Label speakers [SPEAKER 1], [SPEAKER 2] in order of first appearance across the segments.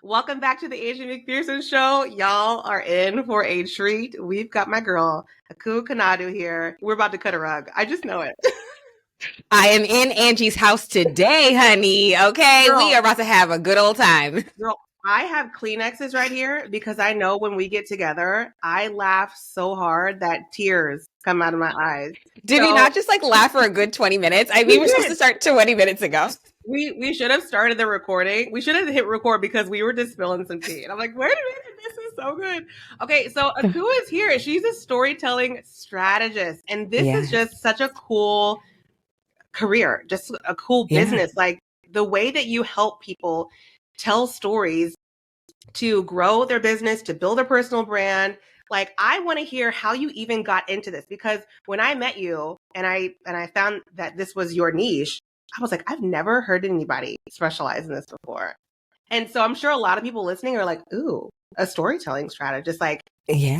[SPEAKER 1] Welcome back to the Angie McPherson Show. Y'all are in for a treat. We've got my girl, Akua Konadu here. We're about to cut a rug. I just know it.
[SPEAKER 2] I am in Angie's house today, honey. Okay,
[SPEAKER 1] Girl,
[SPEAKER 2] we are about to have a good old time.
[SPEAKER 1] Girl, I have Kleenexes right here because I know when we get together, I laugh so hard that tears come out of my eyes.
[SPEAKER 2] Did we not just like laugh for a good 20 minutes? I mean, we were supposed to start 20 minutes ago.
[SPEAKER 1] We should have started the recording. We should have hit record because we were just spilling some tea. And I'm like, wait a minute, this is so good. Okay, so Akua is here. She's a storytelling strategist. And this is just such a cool career, just a cool business. Like the way that you help people tell stories to grow their business, to build a personal brand. Like, I want to hear how you even got into this, because when I met you and I found that this was your niche, I was like, I've never heard anybody specialize in this before. And so I'm sure a lot of people listening are like, ooh, a storytelling strategist. Like,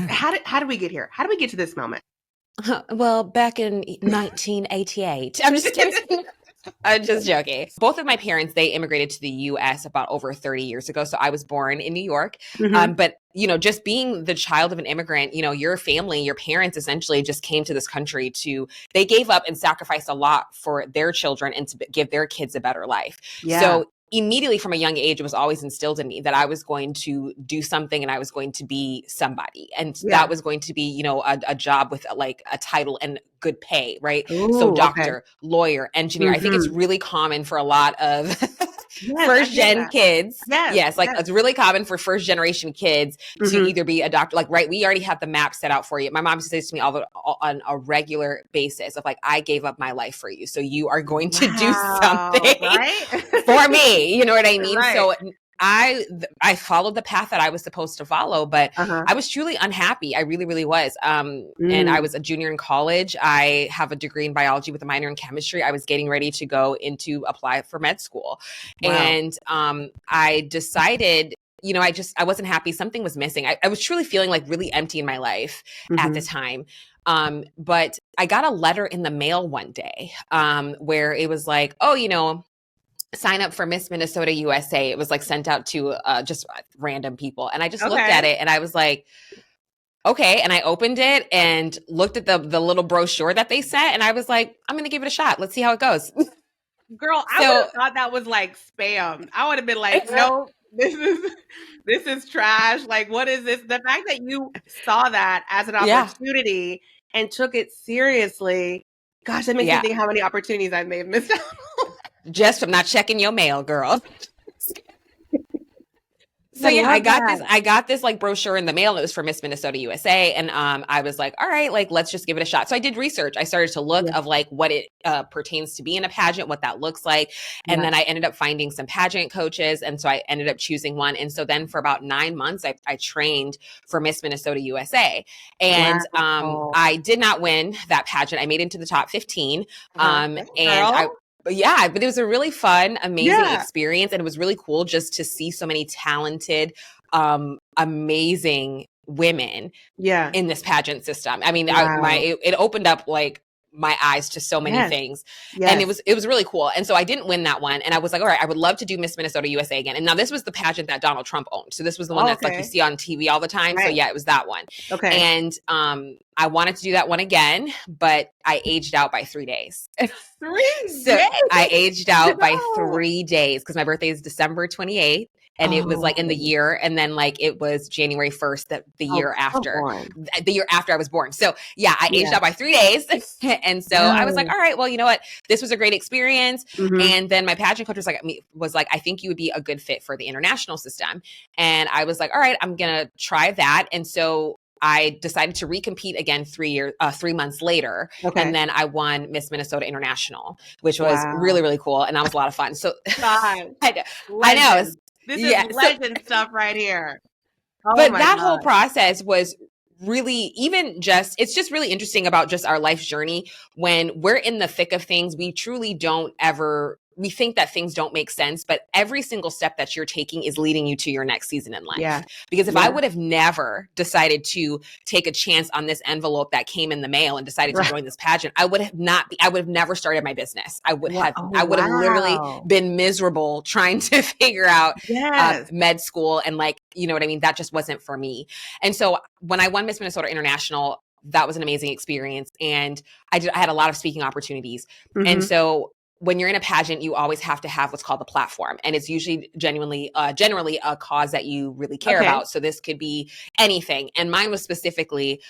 [SPEAKER 1] how did we get here? How did we get to this moment?
[SPEAKER 2] Well, back in 1988. I'm just kidding. I'm just joking. Both of my parents, they immigrated to the U.S. about over 30 years ago. So I was born in New York. But, you know, just being the child of an immigrant, you know, your family, your parents essentially just came to this country they gave up and sacrificed a lot for their children and to give their kids a better life. Yeah. So immediately from a young age, it was always instilled in me that I was going to do something and I was going to be somebody. And that was going to be, you know, a job with like a title and good pay, right? Ooh, so doctor, lawyer, engineer. I think it's really common for a lot of first gen kids. It's really common for first generation kids to either be a doctor, like, right, we already have the map set out for you. My mom says to me on a regular basis of like, I gave up my life for you, so you are going to do something for me. You know what I mean? Right. So I followed the path that I was supposed to follow, but I was truly unhappy. I really, really was. And I was a junior in college. I have a degree in biology with a minor in chemistry. I was getting ready to go apply for med school. Wow. And I decided, you know, I wasn't happy. Something was missing. I was truly feeling like really empty in my life at the time. But I got a letter in the mail one day where it was like, oh, you know, sign up for Miss Minnesota USA. It was like sent out to just random people. And I just looked at it and I was like, okay. And I opened it and looked at the little brochure that they sent. And I was like, I'm going to give it a shot. Let's see how it goes.
[SPEAKER 1] Girl, I would have thought that was like spam. I would have been like, no, this is trash. Like, what is this? The fact that you saw that as an opportunity and took it seriously, gosh, that makes me think how many opportunities I may have missed out on.
[SPEAKER 2] Just from not checking your mail, girl. So I got this like brochure in the mail. It was for Miss Minnesota USA. And I was like, all right, like, let's just give it a shot. So I did research. I started to look of like what it pertains to be in a pageant, what that looks like. And then I ended up finding some pageant coaches. And so I ended up choosing one. And so then for about 9 months, I trained for Miss Minnesota USA. And I did not win that pageant. I made it into the top 15. But it was a really fun, amazing experience. And it was really cool just to see so many talented, amazing women in this pageant system. I mean, it opened up like my eyes to so many things. And it was really cool. And so I didn't win that one. And I was like, all right, I would love to do Miss Minnesota USA again. And now this was the pageant that Donald Trump owned. So this was the one that's like you see on TV all the time. Right. So it was that one. Okay. And I wanted to do that one again, but I aged out by 3 days.
[SPEAKER 1] 3 days?
[SPEAKER 2] So I aged out by 3 days because my birthday is December 28th. And it was like in the year, and then like it was January 1st, the year after I was born. So I aged out by 3 days. And so I was like, all right, well, you know what? This was a great experience. And then my pageant coach was like, I think you would be a good fit for the international system. And I was like, all right, I'm going to try that. And so I decided to recompete again 3 months later. Okay. And then I won Miss Minnesota International, which was really, really cool. And that was a lot of fun. So I know.
[SPEAKER 1] This is legend stuff right here.
[SPEAKER 2] But that whole process was really it's just really interesting about just our life journey. When we're in the thick of things, we truly don't ever we think that things don't make sense, but every single step that you're taking is leading you to your next season in life.
[SPEAKER 1] Yeah.
[SPEAKER 2] Because if I would have never decided to take a chance on this envelope that came in the mail and decided to join this pageant, I would have never started my business. I would have literally been miserable trying to figure out med school. And like, you know what I mean? That just wasn't for me. And so when I won Miss Minnesota International, that was an amazing experience. And I had a lot of speaking opportunities. And so when you're in a pageant, you always have to have what's called the platform. And it's usually generally a cause that you really care about. So this could be anything. And mine was specifically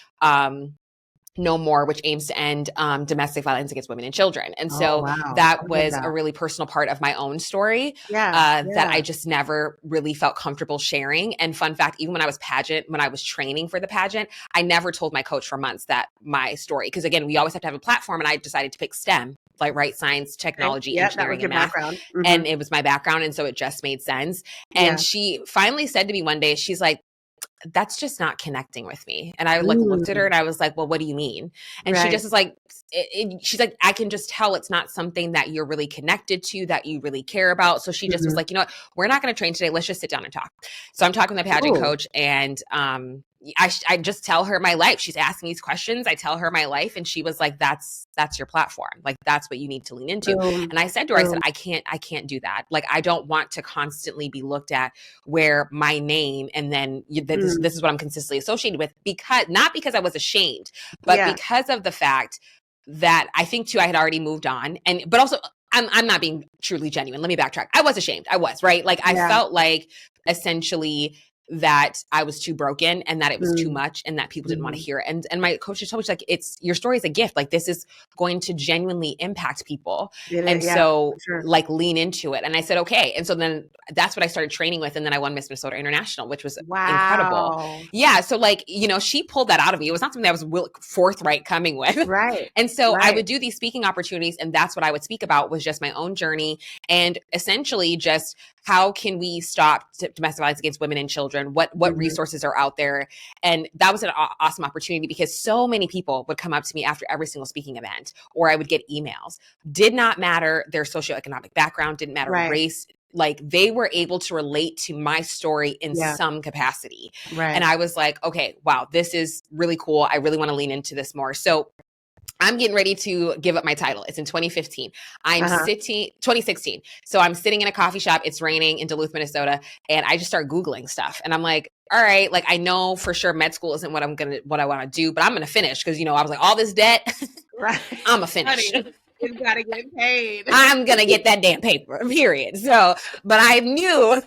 [SPEAKER 2] No More, which aims to end domestic violence against women and children. And so that was a really personal part of my own story that I just never really felt comfortable sharing. And fun fact, even when I was training for the pageant, I never told my coach for months that my story, because again, we always have to have a platform, and I decided to pick STEM, like science, technology, engineering, and math. And it was my background. And so it just made sense. And she finally said to me one day, she's like, that's just not connecting with me. And I looked at her and I was like, well, what do you mean? And she just is like, she's like, I can just tell it's not something that you're really connected to, that you really care about. So she just was like, you know what, we're not going to train today. Let's just sit down and talk. So I'm talking to the pageant coach, and I just tell her my life. She's asking these questions. I tell her my life. And she was like, that's your platform. Like, that's what you need to lean into. And I said to her, I said, I can't do that. Like, I don't want to constantly be looked at where my name, and then this is what I'm consistently associated with, not because I was ashamed, but because of the fact that I think too, I had already moved on. But also I'm not being truly genuine. Let me backtrack. I was ashamed. I was, right? Like, I felt like essentially that I was too broken, and that it was too much, and that people didn't want to hear it. And my coach told me, like, your story is a gift. Like, this is going to genuinely impact people. Like, lean into it. And I said, okay. And so then that's what I started training with. And then I won Miss Minnesota International, which was incredible. Yeah. So like, you know, she pulled that out of me. It was not something that I was forthright coming with.
[SPEAKER 1] Right.
[SPEAKER 2] And so I would do these speaking opportunities, and that's what I would speak about, was just my own journey, and essentially just how can we stop domestic violence against women and children? What resources are out there? And that was an awesome opportunity, because so many people would come up to me after every single speaking event, or I would get emails. Did not matter their socioeconomic background, didn't matter race. Like, they were able to relate to my story in some capacity. And I was like, okay, wow, this is really cool. I really want to lean into this more. So I'm getting ready to give up my title. It's in 2015. 2016. So I'm sitting in a coffee shop. It's raining in Duluth, Minnesota. And I just start Googling stuff. And I'm like, all right, like, I know for sure med school isn't what I want to do, but I'm going to finish. Cause, you know, I was like, all this debt, I'm going to finish.
[SPEAKER 1] You got to get paid.
[SPEAKER 2] I'm going to get that damn paper, period. So, but I knew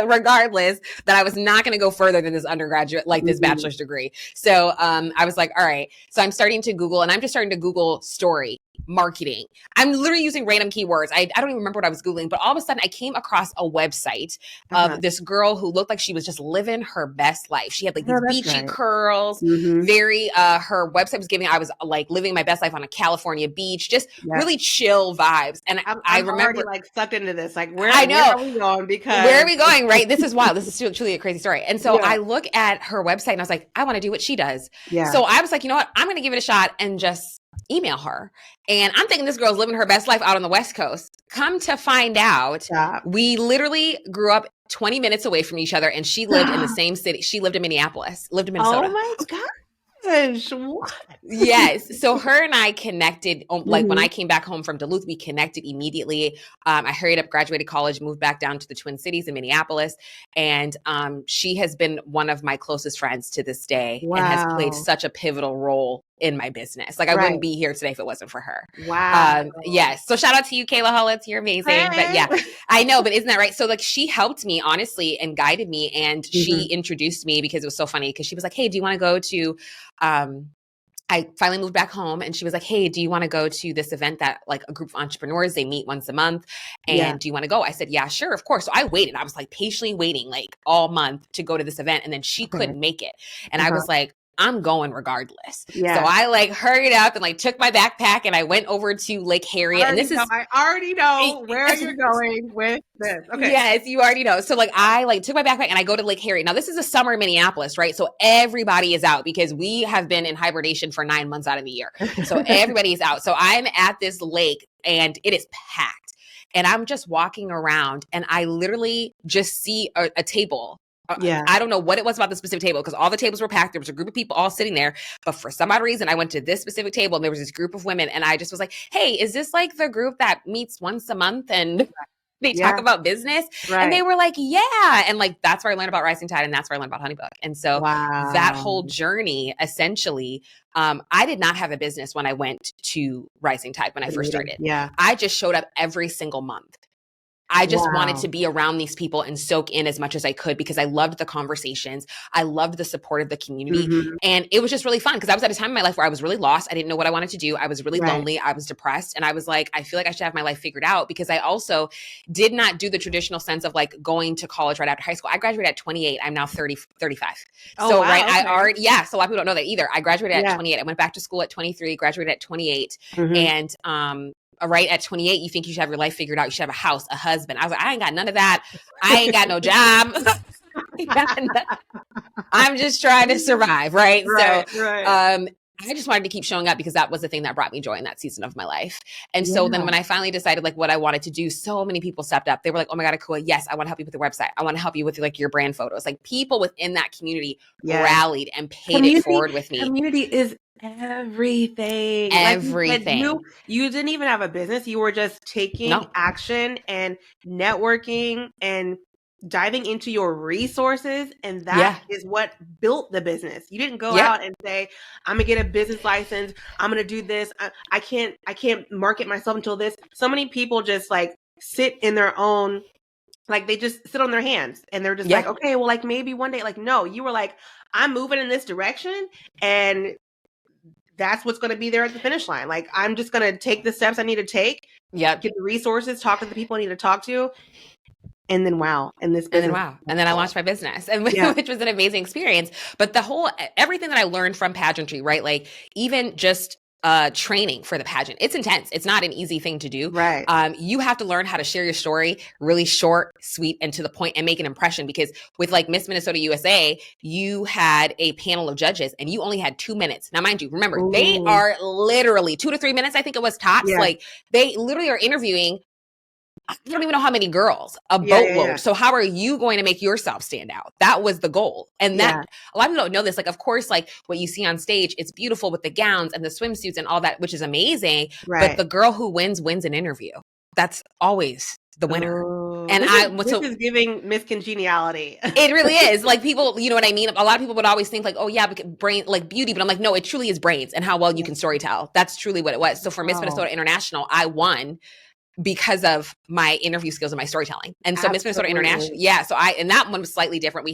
[SPEAKER 2] regardless that I was not going to go further than this undergraduate, like this bachelor's degree. So I was like, all right. So I'm starting to Google, and I'm just starting to Google story, marketing. I'm literally using random keywords. I don't even remember what I was Googling, but all of a sudden I came across a website of this girl who looked like she was just living her best life. She had like these beachy curls, her website was giving, I was like living my best life on a California beach, just really chill vibes. And I remember
[SPEAKER 1] already like sucked into this, like, where are we going? Because
[SPEAKER 2] where are we going? Right. This is wild. This is truly a crazy story. And so I look at her website and I was like, I want to do what she does. So I was like, you know what? I'm going to give it a shot and just email her. And I'm thinking this girl's living her best life out on the West Coast. Come to find out, we literally grew up 20 minutes away from each other, and she lived in the same city. She lived in Minneapolis, lived in Minnesota.
[SPEAKER 1] Oh my gosh. What?
[SPEAKER 2] Yes. So her and I connected, like when I came back home from Duluth, we connected immediately. I hurried up, graduated college, moved back down to the Twin Cities in Minneapolis. And she has been one of my closest friends to this day, and has played such a pivotal role in my business. Like, I wouldn't be here today if it wasn't for her.
[SPEAKER 1] Wow.
[SPEAKER 2] Yes. So shout out to you, Kayla Hullitz. You're amazing. Hey. But yeah, I know, but isn't that right? So like, she helped me honestly and guided me, and she introduced me, because it was so funny, because she was like, hey, do you want to go to, I finally moved back home, and she was like, hey, do you want to go to this event that like a group of entrepreneurs, they meet once a month, and do you want to go? I said, yeah, sure. Of course. So I waited. I was like patiently waiting like all month to go to this event. And then she couldn't make it. And I was like, I'm going regardless. So I like hurried up and like took my backpack, and I went over to Lake Harriet.
[SPEAKER 1] I already know where you're going with this. Okay.
[SPEAKER 2] Yes, you already know. So like, I like took my backpack and I go to Lake Harriet. Now this is a summer in Minneapolis, right? So everybody is out, because we have been in hibernation for 9 months out of the year. So everybody is out. So I'm at this lake, and it is packed. and I'm just walking around and I literally just see a table. I don't know what it was about the specific table because all the tables were packed. There was a group of people all sitting there. But for some odd reason, I went to this specific table and there was this group of women. And I just was like, hey, is this like the group that meets once a month and they talk about business?
[SPEAKER 1] Right.
[SPEAKER 2] And they were like, yeah. And like, that's where I learned about Rising Tide and that's where I learned about Honeybook. And so that whole journey, essentially, I did not have a business when I went to Rising Tide when I first started. I just showed up every single month. I just wanted to be around these people and soak in as much as I could because I loved the conversations. I loved the support of the community. And it was just really fun because I was at a time in my life where I was really lost. I didn't know what I wanted to do. I was really lonely. I was depressed. And I was like, I feel like I should have my life figured out because I also did not do the traditional sense of like going to college right after high school. I graduated at 28. I'm now 35. So I already, so a lot of people don't know that either. I graduated at 28. I went back to school at 23, graduated at 28. And, right at 28, you think you should have your life figured out. You should have a house, a husband. I was like, I ain't got none of that. I ain't got no job. I'm just trying to survive. Right. I just wanted to keep showing up because that was the thing that brought me joy in that season of my life. And so then when I finally decided like what I wanted to do, so many people stepped up. They were like, oh my God, Akua, yes, I want to help you with the website. I want to help you with like your brand photos. Like people within that community rallied and paid it forward with me.
[SPEAKER 1] Community is everything.
[SPEAKER 2] Everything.
[SPEAKER 1] Like you didn't even have a business. You were just taking action and networking and diving into your resources. And that is what built the business. You didn't go out and say, I'm gonna get a business license. I'm gonna do this. I can't market myself until this. So many people just like sit in their own, like they just sit on their hands and they're just like, okay, well, like maybe one day, like, no, you were like, I'm moving in this direction and that's what's going to be there at the finish line. Like, I'm just going to take the steps I need to take, get the resources, talk to the people I need to talk to. And then, and
[SPEAKER 2] then I launched my business, and which was an amazing experience. But everything that I learned from pageantry, right? Like even just training for the pageant, it's intense. It's not an easy thing to do.
[SPEAKER 1] Right.
[SPEAKER 2] You have to learn how to share your story really short, sweet, and to the point and make an impression because with like Miss Minnesota USA, you had a panel of judges and you only had 2 minutes. Now, mind you, remember, they are literally 2 to 3 minutes. I think it was tops. Like they literally are interviewing, I don't even know how many girls, a boatload. So how are you going to make yourself stand out? That was the goal. And that a lot of people don't know this. Like, of course, like what you see on stage, it's beautiful with the gowns and the swimsuits and all that, which is amazing. But the girl who wins an interview. That's always the winner. And
[SPEAKER 1] this is giving Miss Congeniality.
[SPEAKER 2] It really is. Like people, you know what I mean? A lot of people would always think like, oh yeah, brain, like beauty. But I'm like, no, it truly is brains and how well you can storytell. That's truly what it was. So for Miss Minnesota International, I won because of my interview skills and my storytelling. And so Miss Minnesota International, and that one was slightly different.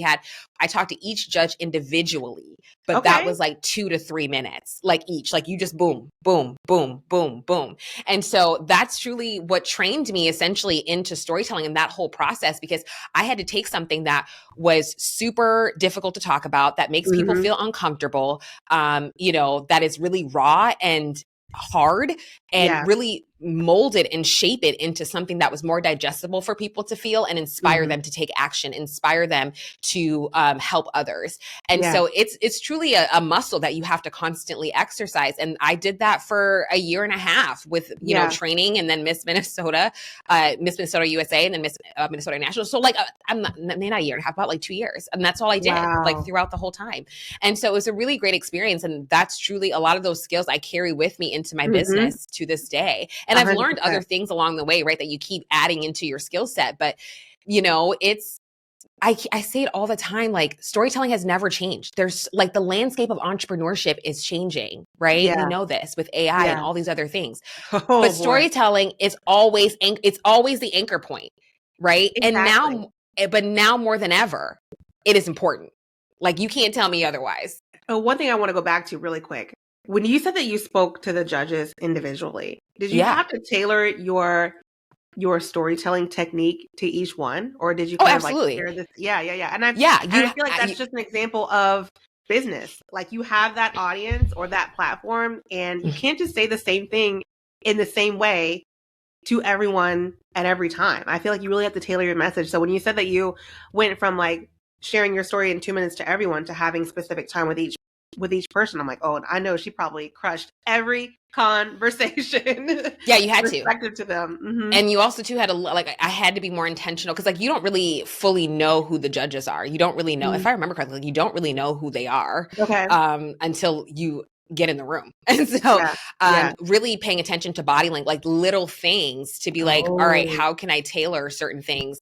[SPEAKER 2] I talked to each judge individually, but that was like 2 to 3 minutes, like each, like you just boom, boom, boom, boom, boom. And so that's truly what trained me essentially into storytelling and that whole process, because I had to take something that was super difficult to talk about, that makes people feel uncomfortable, that is really raw and hard, and really mold it and shape it into something that was more digestible for people to feel and inspire them to take action, inspire them to help others. And so it's truly a muscle that you have to constantly exercise. And I did that for a year and a half with, training, and then Miss Minnesota USA, and then Miss Minnesota National. So like, I'm not a year and a half, about like 2 years. And that's all I did like throughout the whole time. And so it was a really great experience. And that's truly a lot of those skills I carry with me into my business to this day. And 100%. I've learned other things along the way, right, that you keep adding into your skill set. But, I say it all the time, like storytelling has never changed. There's like the landscape of entrepreneurship is changing, right? We know this with AI and all these other things. But storytelling is always, it's always the anchor point, right? Exactly. And now more than ever, it is important. Like you can't tell me otherwise.
[SPEAKER 1] Oh, one thing I want to go back to really quick. When you said that you spoke to the judges individually, did you have to tailor your storytelling technique to each one, or did you kind of like share this? And I feel like that's just an example of business. Like you have that audience or that platform, and you can't just say the same thing in the same way to everyone at every time. I feel like you really have to tailor your message. So when you said that you went from like sharing your story in 2 minutes to everyone to having specific time with each with each person. I'm like, oh, I know she probably crushed every conversation.
[SPEAKER 2] Yeah, you had to.
[SPEAKER 1] Respective to them. Mm-hmm.
[SPEAKER 2] And you also too had I had to be more intentional because like you don't really fully know who the judges are. You don't really know, if I remember correctly, you don't really know who they are until you get in the room. And so really paying attention to body language, like little things to be like, all right, how can I tailor certain things?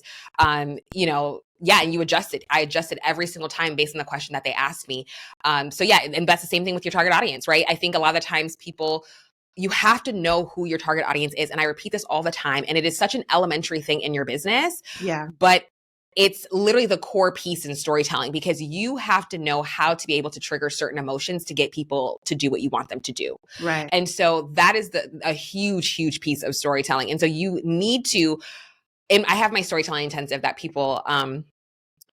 [SPEAKER 2] You know, and you adjust it. I adjusted every single time based on the question that they asked me. So yeah, and that's the same thing with your target audience, right? I think a lot of the times you have to know who your target audience is. And I repeat this all the time. And it is such an elementary thing in your business.
[SPEAKER 1] Yeah.
[SPEAKER 2] But it's literally the core piece in storytelling because you have to know how to be able to trigger certain emotions to get people to do what you want them to do.
[SPEAKER 1] Right.
[SPEAKER 2] And so that is a huge, huge piece of storytelling. And so you need to, and I have my storytelling intensive that people,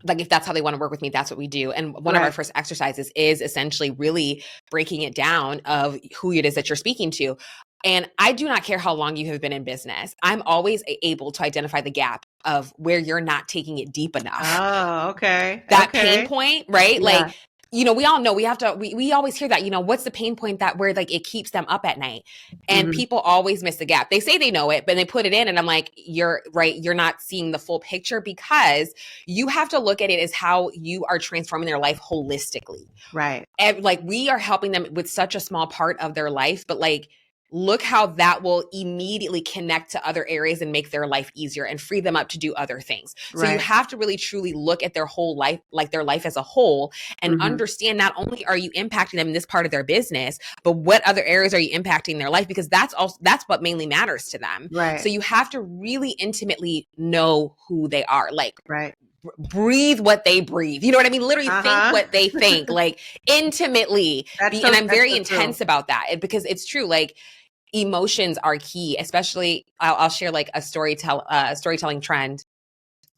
[SPEAKER 2] like if that's how they want to work with me, that's what we do. And one of our first exercises is essentially really breaking it down of who it is that you're speaking to. And I do not care how long you have been in business. I'm always able to identify the gap of where you're not taking it deep enough.
[SPEAKER 1] Oh, okay.
[SPEAKER 2] That pain point, right?
[SPEAKER 1] Yeah.
[SPEAKER 2] Like, you know, we all know we have to, we always hear that, you know, what's the pain point that where like it keeps them up at night? And people always miss the gap. They say they know it, but they put it in and I'm like, you're right. You're not seeing the full picture because you have to look at it as how you are transforming their life holistically.
[SPEAKER 1] Right.
[SPEAKER 2] And like we are helping them with such a small part of their life, but like, look how that will immediately connect to other areas and make their life easier and free them up to do other things. So you have to really truly look at their whole life, like their life as a whole, and understand not only are you impacting them in this part of their business, but what other areas are you impacting their life? Because that's what mainly matters to them.
[SPEAKER 1] Right.
[SPEAKER 2] So you have to really intimately know who they are. Like, breathe what they breathe. You know what I mean? Literally think what they think, like intimately. And I'm very intense about that because it's true. Like, emotions are key, especially I'll share like a storytelling trend.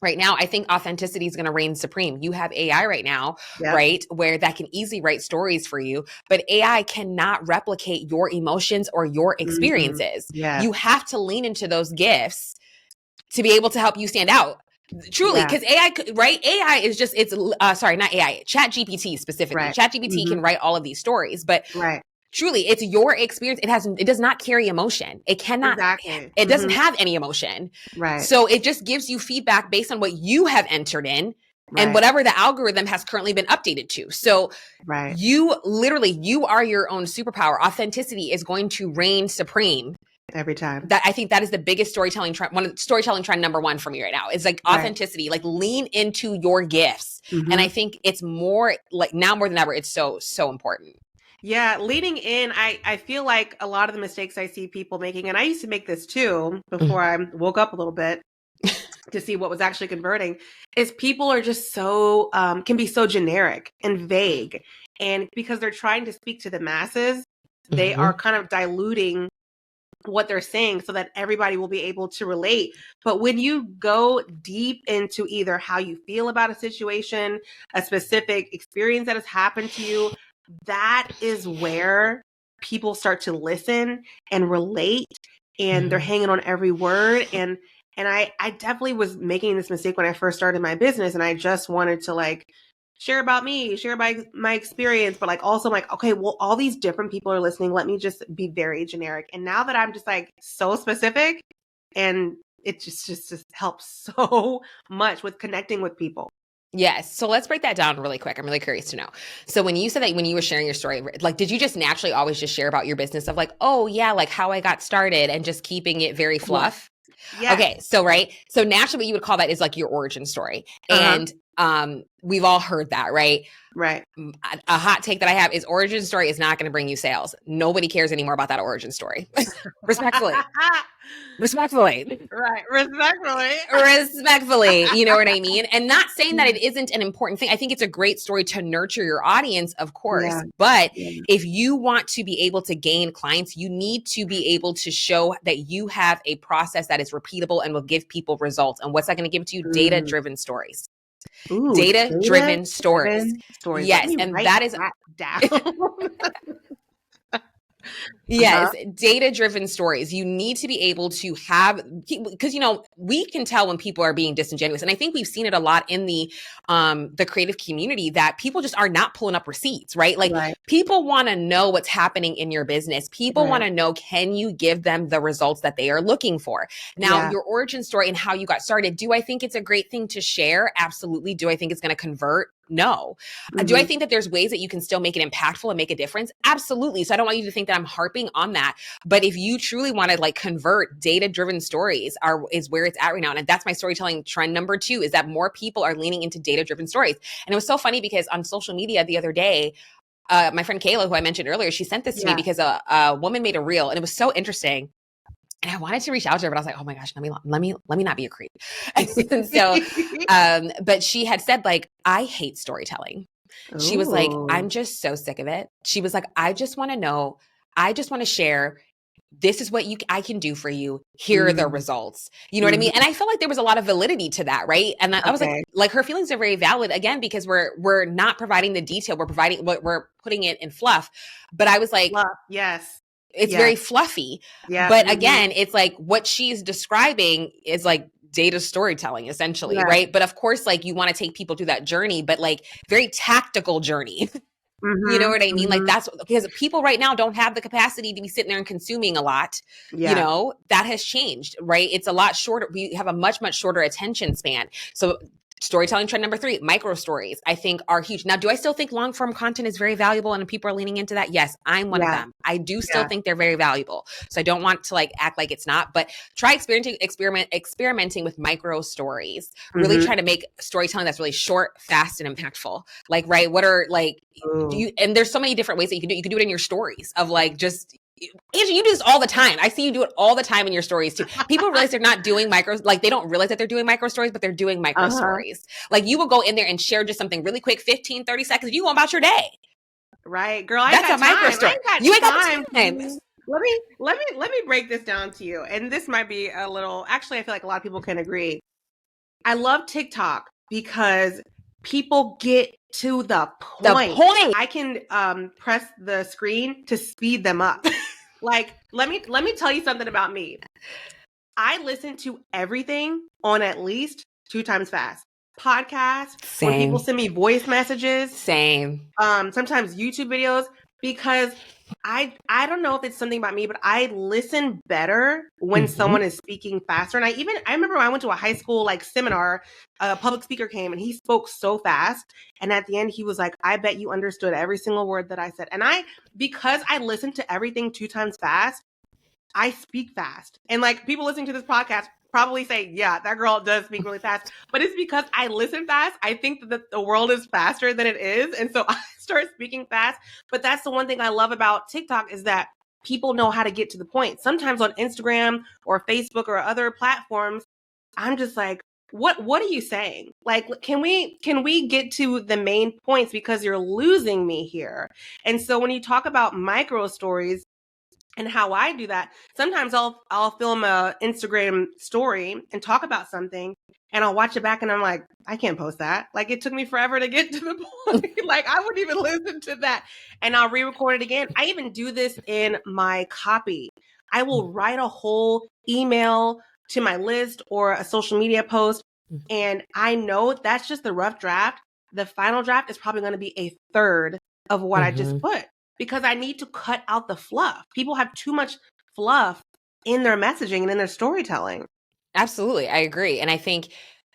[SPEAKER 2] Right now, I think authenticity is going to reign supreme. You have AI right now, right, where that can easily write stories for you, but AI cannot replicate your emotions or your experiences. You have to lean into those gifts to be able to help you stand out. Truly, because AI, right? AI is just, sorry, not AI, ChatGPT specifically. ChatGPT can write all of these stories, but truly, it's your experience. It does not carry emotion. It cannot, it doesn't have any emotion.
[SPEAKER 1] Right.
[SPEAKER 2] So it just gives you feedback based on what you have entered in and whatever the algorithm has currently been updated to. So you are your own superpower. Authenticity is going to reign supreme.
[SPEAKER 1] Every time.
[SPEAKER 2] I think that is the biggest storytelling trend, storytelling trend number one for me right now. It's like authenticity, like lean into your gifts. And I think it's more like now more than ever, it's so, so important.
[SPEAKER 1] Yeah, leaning in, I feel like a lot of the mistakes I see people making, and I used to make this too before I woke up a little bit to see what was actually converting, is people are just so, can be so generic and vague. And because they're trying to speak to the masses, they are kind of diluting what they're saying so that everybody will be able to relate. But when you go deep into either how you feel about a situation, a specific experience that has happened to you, that is where people start to listen and relate, and they're hanging on every word. And I definitely was making this mistake when I first started my business, and I just wanted to like share about me, share my experience, but like also like, okay, well, all these different people are listening. Let me just be very generic. And now that I'm just like so specific, and it just helps so much with connecting with people.
[SPEAKER 2] Yes. So let's break that down really quick. I'm really curious to know. So when you said that when you were sharing your story, like, did you just naturally always just share about your business of like, oh yeah, like how I got started and just keeping it very fluff?
[SPEAKER 1] Yeah.
[SPEAKER 2] Okay. So, right. So naturally what you would call that is like your origin story. And we've all heard that, right?
[SPEAKER 1] Right.
[SPEAKER 2] A hot take that I have is origin story is not going to bring you sales. Nobody cares anymore about that origin story. Respectfully.
[SPEAKER 1] Right.
[SPEAKER 2] Respectfully. You know what I mean? And not saying that it isn't an important thing. I think it's a great story to nurture your audience, of course. Yeah. But if you want to be able to gain clients, you need to be able to show that you have a process that is repeatable and will give people results. And what's that going to give to you? Data-driven stories. Data-driven stories.
[SPEAKER 1] Yes.
[SPEAKER 2] And that is
[SPEAKER 1] down.
[SPEAKER 2] Yes, data-driven stories. You need to be able to have, because we can tell when people are being disingenuous, and I think we've seen it a lot in the creative community that people just are not pulling up receipts, right? Like people want to know what's happening in your business. People want to know, can you give them the results that they are looking for? Now, your origin story and how you got started. Do I think it's a great thing to share? Absolutely. Do I think it's going to convert? No. Do I think that there's ways that you can still make it impactful and make a difference? Absolutely. So I don't want you to think that I'm harping on that. But if you truly want to like convert, data-driven stories is where it's at right now. And that's my storytelling trend number 2, is that more people are leaning into data-driven stories. And it was so funny because on social media the other day, my friend Kayla, who I mentioned earlier, she sent this to me because a woman made a reel, and it was so interesting. And I wanted to reach out to her, but I was like, oh my gosh, let me not be a creep. And so, but she had said like, I hate storytelling. Ooh. She was like, I'm just so sick of it. She was like, I just want to know, I just want to share, this is what I can do for you. Here are the results. You know what I mean? And I felt like there was a lot of validity to that, right? And I was like, her feelings are very valid, again, because we're not providing the detail, we're putting it in fluff. But I was like,
[SPEAKER 1] fluff, yes.
[SPEAKER 2] It's very fluffy. Yeah. But again, it's like what she's describing is like data storytelling essentially, right? But of course, like you want to take people through that journey, but like very tactical journey. You know what I mean? Like that's because people right now don't have the capacity to be sitting there and consuming a lot. That has changed, right? It's a lot shorter. We have a much, much shorter attention span. So storytelling trend number 3, micro stories, I think are huge. Now, do I still think long form content is very valuable and people are leaning into that? Yes, I'm one of them. I do still think they're very valuable. So I don't want to like act like it's not, but try experimenting with micro stories. Really try to make storytelling that's really short, fast, and impactful. Like, right? What are like, and there's so many different ways that you can do it. You can do it in your stories of like just, Angie, you do this all the time. I see you do it all the time in your stories too. People realize they're not doing like they don't realize that they're doing micro stories, but they're doing micro stories. Like you will go in there and share just something really quick, 15, 30 seconds. You go about your day.
[SPEAKER 1] Right, girl.
[SPEAKER 2] That's a micro story.
[SPEAKER 1] You ain't got time. Let me break this down to you. And this might be a little, actually, I feel like a lot of people can agree. I love TikTok because people get to the point. I can press the screen to speed them up. Like, let me tell you something about me. I listen to everything on at least 2 times fast. Podcasts, when people send me voice messages. Sometimes YouTube videos, because I don't know if it's something about me, but I listen better when someone is speaking faster. And I remember when I went to a high school like seminar, a public speaker came and he spoke so fast. And at the end, he was like, I bet you understood every single word that I said. And because I listen to everything 2 times fast, I speak fast. And like people listening to this podcast probably say, yeah, that girl does speak really fast, but it's because I listen fast. I think that the world is faster than it is. And so I start speaking fast. But that's the one thing I love about TikTok is that people know how to get to the point. Sometimes on Instagram or Facebook or other platforms, I'm just like, what are you saying? Like, can we get to the main points, because you're losing me here. And so when you talk about micro stories, and how I do that, sometimes I'll film a Instagram story and talk about something, and I'll watch it back and I'm like, I can't post that. Like it took me forever to get to the point. Like I wouldn't even listen to that. And I'll re-record it again. I even do this in my copy. I will write a whole email to my list or a social media post, and I know that's just the rough draft. The final draft is probably going to be a third of what I just put, because I need to cut out the fluff. People have too much fluff in their messaging and in their storytelling.
[SPEAKER 2] Absolutely. I agree. And I think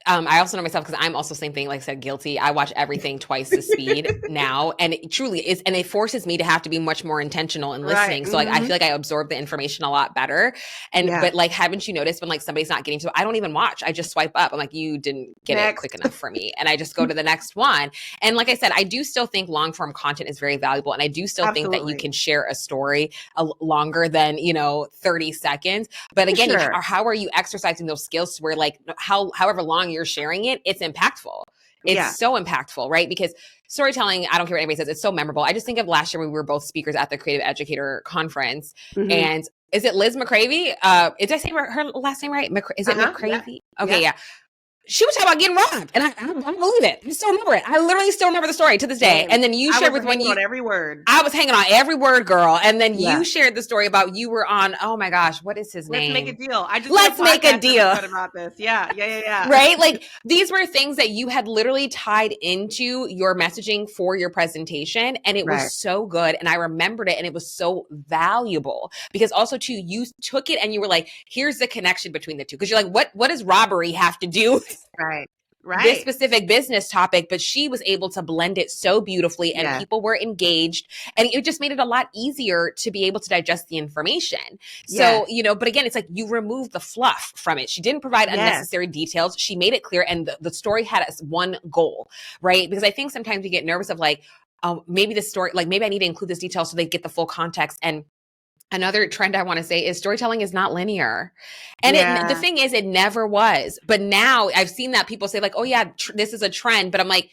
[SPEAKER 2] I also know myself, because I'm also same thing, like I said, guilty. I watch everything twice the speed now. And it truly is. And it forces me to have to be much more intentional in listening. So like, I feel like I absorb the information a lot better. And, but like, haven't you noticed when like somebody's not getting to it, I don't even watch. I just swipe up. I'm like, you didn't get it quick enough for me. And I just go to the next one. And like I said, I do still think long form content is very valuable. And I do still think that you can share a story longer than, 30 seconds. But again, how are you exercising those skills to where like however long you're sharing it, it's impactful. It's so impactful, right? Because storytelling, I don't care what anybody says, it's so memorable. I just think of last year when we were both speakers at the Creative Educator Conference. And is it Liz McCravey? Did I say her last name right? Is it McCravey? Okay, yeah. she was talking about getting robbed. And I believe it. I still remember it. I literally still remember the story to this day. And then you shared with when you...
[SPEAKER 1] on every word.
[SPEAKER 2] I was hanging on every word, girl. And then you shared the story about you were on, oh my gosh, what is his name?
[SPEAKER 1] Let's Make a Deal.
[SPEAKER 2] Let's Make a Deal
[SPEAKER 1] about this. Yeah.
[SPEAKER 2] Right? Like these were things that you had literally tied into your messaging for your presentation. And it was so good. And I remembered it. And it was so valuable because also too, you took it and you were like, here's the connection between the two. Because you're like, what does robbery have to do?
[SPEAKER 1] Right.
[SPEAKER 2] This specific business topic, but she was able to blend it so beautifully and people were engaged and it just made it a lot easier to be able to digest the information. So, but again, it's like you removed the fluff from it. She didn't provide unnecessary details. She made it clear and the story had one goal, right? Because I think sometimes we get nervous of like, maybe the story, like maybe I need to include this detail so they get the full context. And another trend I want to say is storytelling is not linear. And the thing is, it never was. But now I've seen that people say like, oh yeah, this is a trend. But I'm like,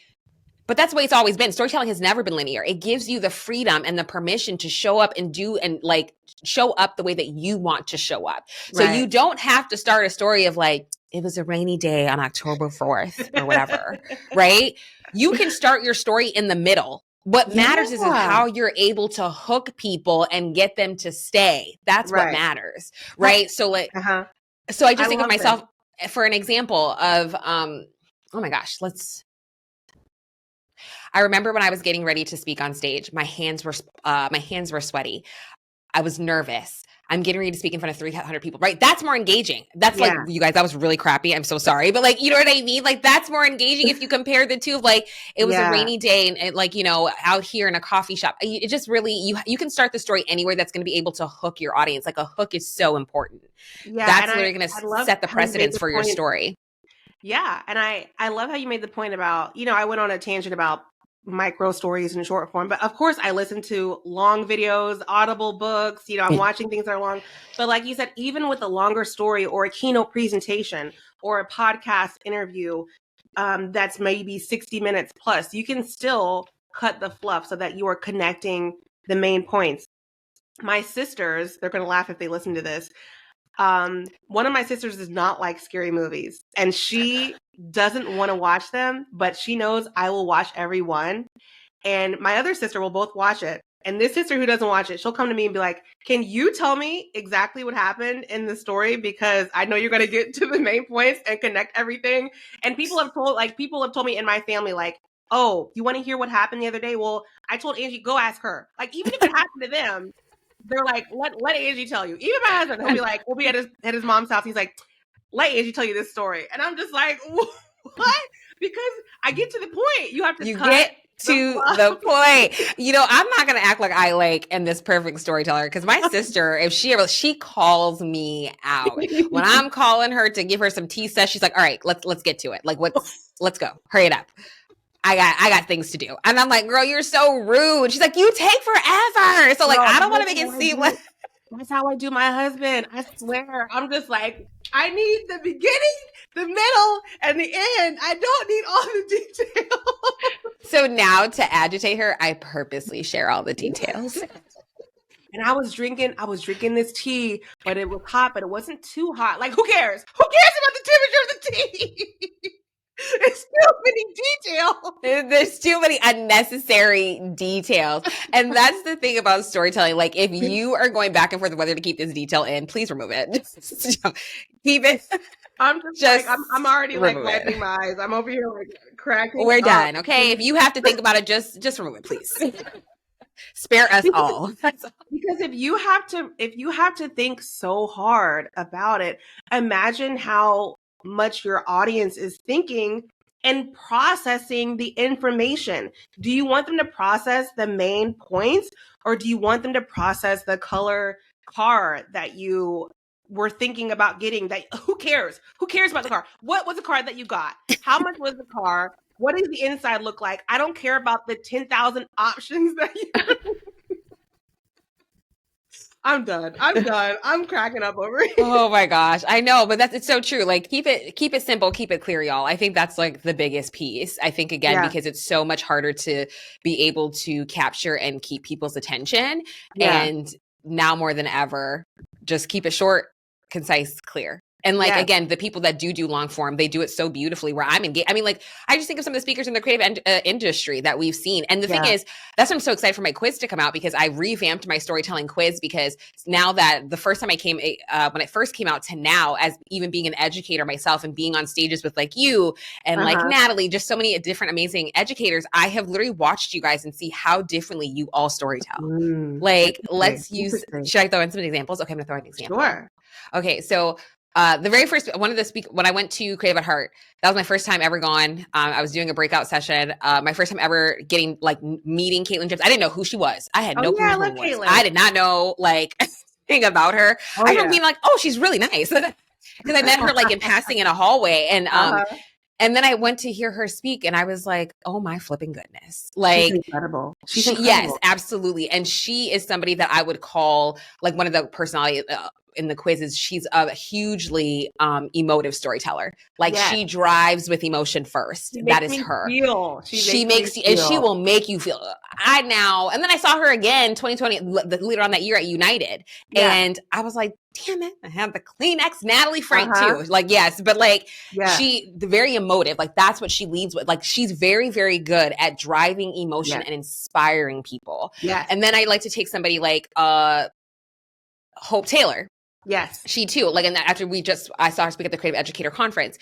[SPEAKER 2] but that's the way it's always been. Storytelling has never been linear. It gives you the freedom and the permission to show up and do and like show up the way that you want to show up. So you don't have to start a story of like, it was a rainy day on October 4th or whatever, right? You can start your story in the middle. What matters is how you're able to hook people and get them to stay. That's what matters, right? So like, so I just think of myself for an example of, oh my gosh, I remember when I was getting ready to speak on stage, my hands were sweaty. I was nervous. I'm getting ready to speak in front of 300 people, right? That's more engaging. That's like, you guys, that was really crappy. I'm so sorry. But like, you know what I mean? Like that's more engaging if you compare the two of like, it was a rainy day and like, out here in a coffee shop. It just really, you can start the story anywhere that's going to be able to hook your audience. Like a hook is so important. Yeah. That's literally going to set the precedence for your story.
[SPEAKER 1] Yeah. And I love how you made the point about, I went on a tangent about micro stories in short form, but of course I listen to long videos, audible books, I'm watching things that are long, but like you said, even with a longer story or a keynote presentation or a podcast interview, that's maybe 60 minutes plus, you can still cut the fluff so that you are connecting the main points. My sisters, they're going to laugh if they listen to this. One of my sisters does not like scary movies and she doesn't want to watch them, but she knows I will watch every one. And my other sister will both watch it. And this sister who doesn't watch it, she'll come to me and be like, can you tell me exactly what happened in the story? Because I know you're going to get to the main points and connect everything. And people have told me in my family, like, oh, you want to hear what happened the other day? Well, I told Angie, go ask her. Like, even if it happened to them, they're like, let Angie tell you. Even my husband, he'll be like, we'll be at his mom's house. He's like, let Angie tell you this story. And I'm just like, what? Because I get to the point. You have to
[SPEAKER 2] get to the point. I'm not going to act like I am this perfect storyteller because my sister, if she calls me out when I'm calling her to give her some tea sets, she's like, all right, let's get to it. Like, let's go. Hurry it up. I got things to do. And I'm like, girl, you're so rude. She's like, you take forever. So like, I don't want to make it seem like
[SPEAKER 1] that's how I do my husband. I swear. I'm just like, I need the beginning, the middle, and the end. I don't need all the details.
[SPEAKER 2] So now to agitate her, I purposely share all the details.
[SPEAKER 1] And I was drinking this tea, but it was hot, but it wasn't too hot. Like, who cares? Who cares about the temperature of the tea? It's too many details.
[SPEAKER 2] There's too many unnecessary details. And that's the thing about storytelling. Like, if you are going back and forth whether to keep this detail in, please remove it. Keep it.
[SPEAKER 1] I'm just like, I'm already like wiping my eyes. I'm over here like cracking.
[SPEAKER 2] We're done. Okay. If you have to think about it, just remove it, please. Spare us all.
[SPEAKER 1] Because if you have to think so hard about it, imagine how much your audience is thinking and processing the information. Do you want them to process the main points, or do you want them to process the color car that you were thinking about getting? That who cares? Who cares about the car? What was the car that you got? How much was the car? What does the inside look like? I don't care about the 10,000 options that you I'm done. I'm cracking up over here.
[SPEAKER 2] Oh my gosh. I know, but it's so true. Like keep it simple, keep it clear, y'all. I think that's like the biggest piece. I think again, because it's so much harder to be able to capture and keep people's attention. Yeah. And now more than ever, just keep it short, concise, clear. And like, again, the people that do long form, they do it so beautifully where I'm engaged. I mean, like, I just think of some of the speakers in the creative industry that we've seen. And the thing is, that's why I'm so excited for my quiz to come out, because I revamped my storytelling quiz, because now that the first time I came, when it first came out to now, as even being an educator myself and being on stages with like you and like Natalie, just so many different amazing educators, I have literally watched you guys and see how differently you all storytell. Like, let's use, should I throw in some examples? Okay, I'm gonna throw in an example.
[SPEAKER 1] Sure.
[SPEAKER 2] Okay, so the very first, one of the when I went to Creative at Heart, that was my first time ever gone. I was doing a breakout session. My first time ever getting like meeting Caitlin James. I didn't know who she was. I had no clue who she was. I did not know like anything about her. I remember being like, oh, she's really nice. Because I met her like in passing in a hallway. And then I went to hear her speak and I was like, oh my flipping goodness. Like,
[SPEAKER 1] she's incredible. She's incredible.
[SPEAKER 2] Yes, absolutely. And she is somebody that I would call like one of the personality in the quizzes. She's a hugely emotive storyteller. Like she drives with emotion first. That is her. She makes you, and she will make you feel. And then I saw her again, 2020, later on that year at United. And I was like, damn it, I have the Kleenex Natalie Frank too. Like, yes, but like she very emotive. Like that's what she leads with. Like she's very, very good at driving emotion and inspiring people. And then I like to take somebody like Hope Taylor.
[SPEAKER 1] Yes.
[SPEAKER 2] She too. Like, and after I saw her speak at the Creative Educator Conference.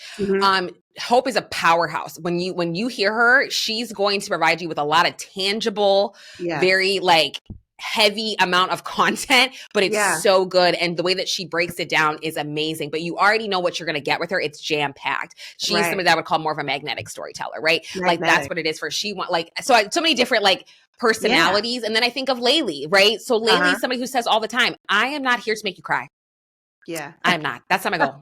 [SPEAKER 2] Hope is a powerhouse. When you hear her, she's going to provide you with a lot of tangible, very like heavy amount of content, but it's so good. And the way that she breaks it down is amazing, but you already know what you're going to get with her. It's jam packed. She's somebody that I would call more of a magnetic storyteller, right? Like that's what it is for. She want like, so many different like personalities. And then I think of Laylee, right? So Laylee's somebody who says all the time, I am not here to make you cry.
[SPEAKER 1] Yeah.
[SPEAKER 2] I'm not. That's not my goal.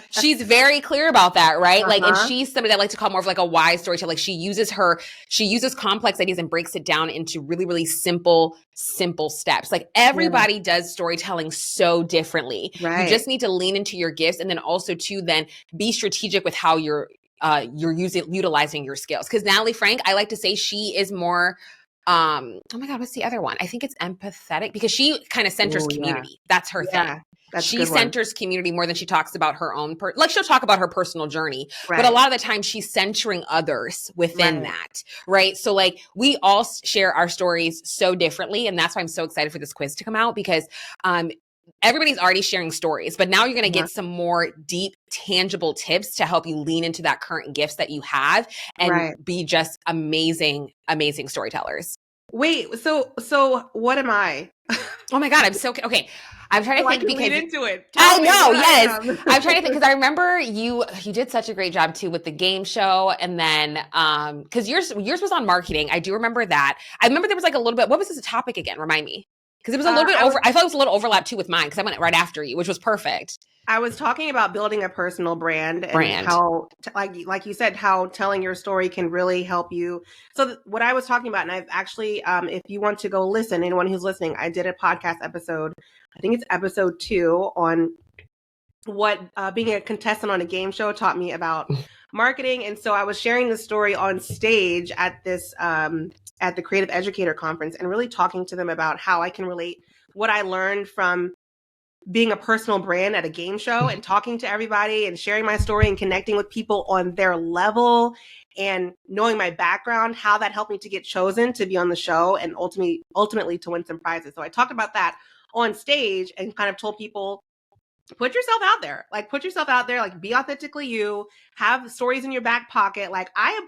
[SPEAKER 2] She's very clear about that, right? Like, and she's somebody that I like to call more of like a wise storyteller. Like she uses complex ideas and breaks it down into really, really simple steps. Like everybody does storytelling so differently. Right. You just need to lean into your gifts and then also to then be strategic with how you're utilizing your skills. Because Natalie Frank, I like to say she is more, oh my God, what's the other one? I think it's empathetic because she kind of centers community. That's her thing. She centers community more than she talks about her own, like she'll talk about her personal journey, but a lot of the time she's centering others within that, right? So like we all share our stories so differently. And that's why I'm so excited for this quiz to come out because everybody's already sharing stories, but now you're going to get some more deep, tangible tips to help you lean into that current gifts that you have and be just amazing, amazing storytellers.
[SPEAKER 1] Wait, so what am I?
[SPEAKER 2] Oh my God, I'm so okay. I'm trying to think because
[SPEAKER 1] lead into it.
[SPEAKER 2] I know, yes. I'm trying to think because I remember you did such a great job too with the game show, and then because yours was on marketing. I do remember that. I remember there was like a little bit. What was this topic again? Remind me. Because it was a little bit I thought it was a little overlap too with mine because I went right after you, which was perfect.
[SPEAKER 1] I was talking about building a personal brand and how, like you said, how telling your story can really help you. So what I was talking about, and I've actually, if you want to go listen, anyone who's listening, I did a podcast episode. I think it's episode 2 on what being a contestant on a game show taught me about marketing. And so I was sharing the story on stage at this, at the Creative Educator Conference and really talking to them about how I can relate what I learned from being a personal brand at a game show and talking to everybody and sharing my story and connecting with people on their level and knowing my background, how that helped me to get chosen to be on the show and ultimately to win some prizes. So I talked about that on stage and kind of told people, put yourself out there, like be authentically you, have stories in your back pocket. Like I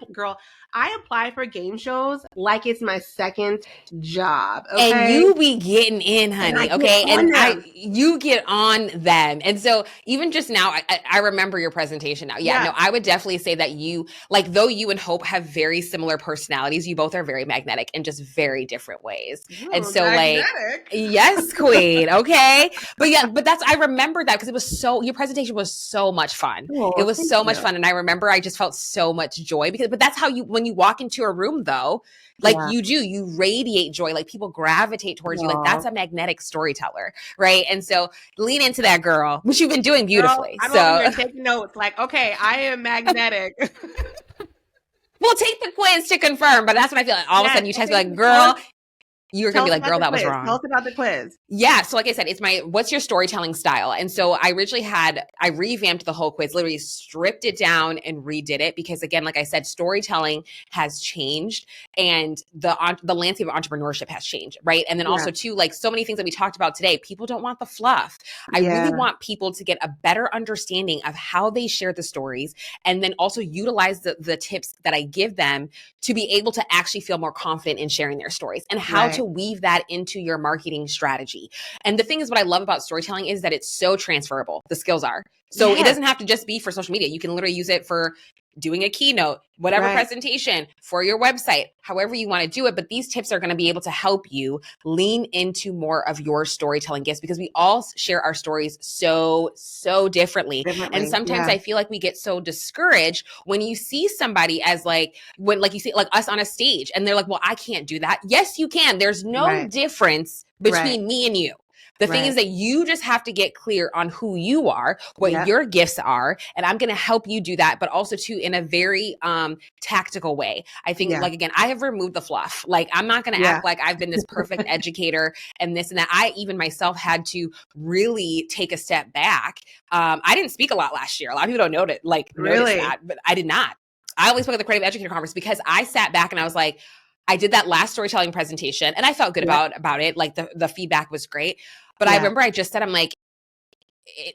[SPEAKER 1] apply for game shows like it's my second job. Okay?
[SPEAKER 2] And you be getting in, honey. Okay. And you get on them. And so even just now, I remember your presentation now. Yeah, no, I would definitely say that you, like though you and Hope have very similar personalities, you both are very magnetic in just very different ways.
[SPEAKER 1] Ooh,
[SPEAKER 2] and so
[SPEAKER 1] magnetic.
[SPEAKER 2] Like, yes, queen. Okay. But yeah, but I remember that because your presentation was so much fun.
[SPEAKER 1] Oh,
[SPEAKER 2] it was so much fun. And I remember I just felt so much joy but that's how when you walk into a room though, like you radiate joy, like people gravitate towards you. Like that's a magnetic storyteller. Right. And so lean into that, girl, which you've been doing beautifully.
[SPEAKER 1] Girl, I'm over here taking notes like, okay, I am magnetic.
[SPEAKER 2] We'll take the quiz to confirm, but that's what I feel like. All of a sudden you text me like, girl, You're going
[SPEAKER 1] Tell
[SPEAKER 2] to be
[SPEAKER 1] us
[SPEAKER 2] like,
[SPEAKER 1] about
[SPEAKER 2] girl,
[SPEAKER 1] the
[SPEAKER 2] that was
[SPEAKER 1] quiz.
[SPEAKER 2] wrong.
[SPEAKER 1] Tell us about the quiz.
[SPEAKER 2] Yeah. So like I said, it's what's your storytelling style? And so I originally I revamped the whole quiz, literally stripped it down and redid it because again, like I said, storytelling has changed and the landscape of entrepreneurship has changed. Right. And then also too, like so many things that we talked about today, people don't want the fluff. I really want people to get a better understanding of how they share the stories and then also utilize the tips that I give them to be able to actually feel more confident in sharing their stories and how to weave that into your marketing strategy. And the thing is, what I love about storytelling is that it's so transferable. The skills are. So it doesn't have to just be for social media. You can literally use it for doing a keynote, whatever presentation, for your website, however you want to do it. But these tips are going to be able to help you lean into more of your storytelling gifts because we all share our stories so differently. And sometimes I feel like we get so discouraged when you see somebody as like you see like us on a stage and they're like, well, I can't do that. Yes, you can. There's no difference between me and you. The thing is that you just have to get clear on who you are, what your gifts are, and I'm going to help you do that, but also too in a very tactical way. I think like, again, I have removed the fluff. Like I'm not going to act like I've been this perfect educator and this and that. I even myself had to really take a step back. I didn't speak a lot last year. A lot of people don't notice that, but I did not. I only spoke at the Creative Educator Conference because I sat back and I was like, I did that last storytelling presentation and I felt good about it. Like the feedback was great. But I remember I just said, I'm like,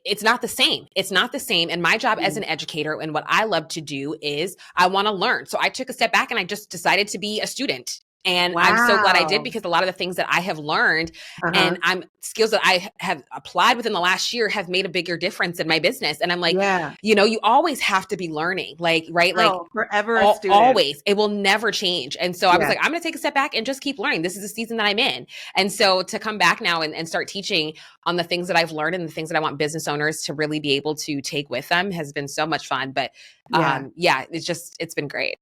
[SPEAKER 2] it's not the same. It's not the same. And my job as an educator and what I love to do is I want to learn. So I took a step back and I just decided to be a student. And I'm so glad I did because a lot of the things that I have learned and skills that I have applied within the last year have made a bigger difference in my business. And I'm like, you always have to be learning, like, right? Like
[SPEAKER 1] forever a student.
[SPEAKER 2] Always. It will never change. And so I was like, I'm going to take a step back and just keep learning. This is the season that I'm in. And so to come back now and start teaching on the things that I've learned and the things that I want business owners to really be able to take with them has been so much fun. But it's been great.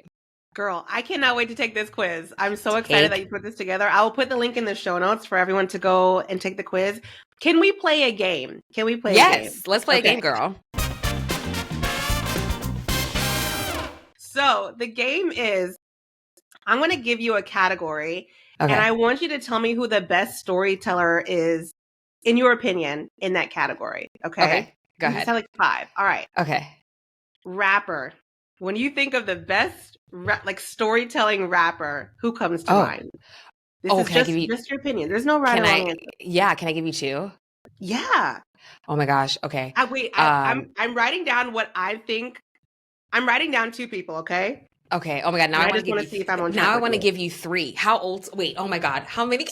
[SPEAKER 1] Girl, I cannot wait to take this quiz. I'm so excited that you put this together. I will put the link in the show notes for everyone to go and take the quiz. Can we play a game? A game?
[SPEAKER 2] Yes, let's play a game, girl.
[SPEAKER 1] So the game is, I'm going to give you a category and I want you to tell me who the best storyteller is, in your opinion, in that category. Okay,
[SPEAKER 2] go ahead.
[SPEAKER 1] You said like 5. All right.
[SPEAKER 2] Okay.
[SPEAKER 1] Rapper. When you think of the best storytelling rapper, who comes to mind? This is just your opinion. There's no right or wrong answer.
[SPEAKER 2] Yeah, can I give you 2?
[SPEAKER 1] Yeah.
[SPEAKER 2] Oh my gosh. Okay.
[SPEAKER 1] I'm writing down what I think. I'm writing down 2 people. Okay.
[SPEAKER 2] Okay. Oh my God. Now I
[SPEAKER 1] just want to see if I'm on track.
[SPEAKER 2] Now I want to give you 3. How old? Wait. Oh my God. How many?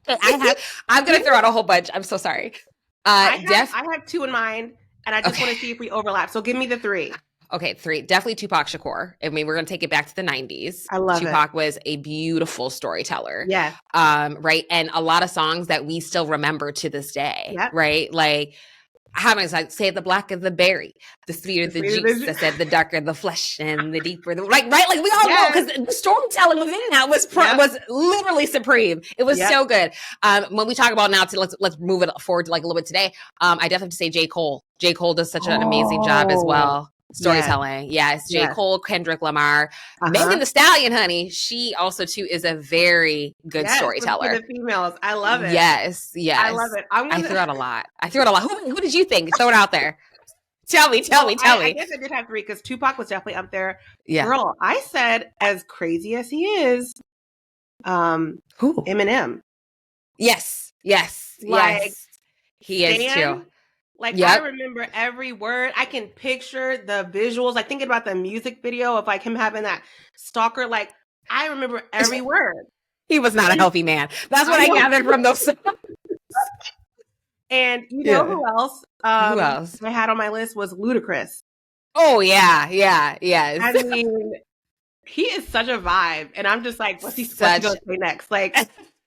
[SPEAKER 2] I'm gonna throw out a whole bunch. I'm so sorry.
[SPEAKER 1] I have 2 in mind, and I just want to see if we overlap. So give me the 3.
[SPEAKER 2] Okay, 3. Definitely Tupac Shakur. I mean, we're going to take it back to the 90s.
[SPEAKER 1] I love
[SPEAKER 2] Tupac was a beautiful storyteller.
[SPEAKER 1] Yeah.
[SPEAKER 2] Right. And a lot of songs that we still remember to this day.
[SPEAKER 1] Yep.
[SPEAKER 2] Right. Like, how am I going to say the blacker the berry, the sweeter the juice. I said the darker the flesh and the deeper the right. Like we all know because the storytelling within that was literally supreme. It was so good. When we talk about now, let's move it forward to like a little bit today. I definitely have to say J. Cole. J. Cole does such an amazing job as well. Storytelling. Yes. J. Cole, Kendrick Lamar, Megan Thee Stallion, honey. She also too is a very good storyteller.
[SPEAKER 1] The females. I love it.
[SPEAKER 2] Yes. I
[SPEAKER 1] love it.
[SPEAKER 2] I threw out a lot. Who did you think? Throw it out there. Tell me.
[SPEAKER 1] I guess I did have 3 because Tupac was definitely up there. Yeah. Girl, I said as crazy as he is,
[SPEAKER 2] who?
[SPEAKER 1] Eminem.
[SPEAKER 2] Yes. He is too.
[SPEAKER 1] Like, I remember every word. I can picture the visuals. Like, thinking about the music video of, like, him having that stalker. Like, I remember every word.
[SPEAKER 2] He was not a healthy man. That's what I gathered from those songs.
[SPEAKER 1] And you know who else? Who else? I had on my list was Ludacris.
[SPEAKER 2] Oh, yeah. Yes.
[SPEAKER 1] I mean, he is such a vibe. And I'm just like, what's he going to say next? Like,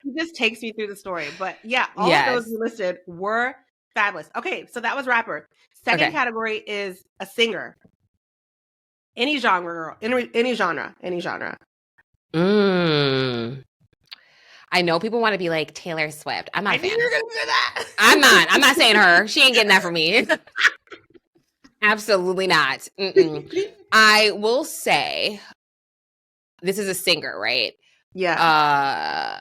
[SPEAKER 1] he just takes me through the story. But, all of those you listed were fabulous. Okay, so that was rapper. Second category is a singer. Any genre, girl. Any genre.
[SPEAKER 2] I know people want to be like Taylor Swift. I'm not a fan.
[SPEAKER 1] You're gonna do that.
[SPEAKER 2] I'm not saying her. She ain't getting that from me. Absolutely not. I will say, this is a singer, right?
[SPEAKER 1] Yeah.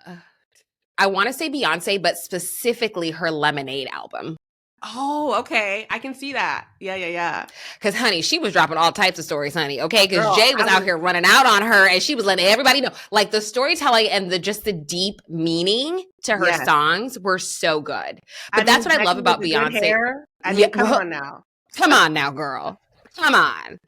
[SPEAKER 2] I want to say Beyonce, but specifically her Lemonade album.
[SPEAKER 1] Oh, okay. I can see that. Yeah.
[SPEAKER 2] Because, honey, she was dropping all types of stories, honey, okay? Because Jay was out here running out on her, and she was letting everybody know. Like, the storytelling and the deep meaning to her songs were so good. But that's what I love about Beyonce.
[SPEAKER 1] I mean, come on now.
[SPEAKER 2] Come on now, girl. Come on.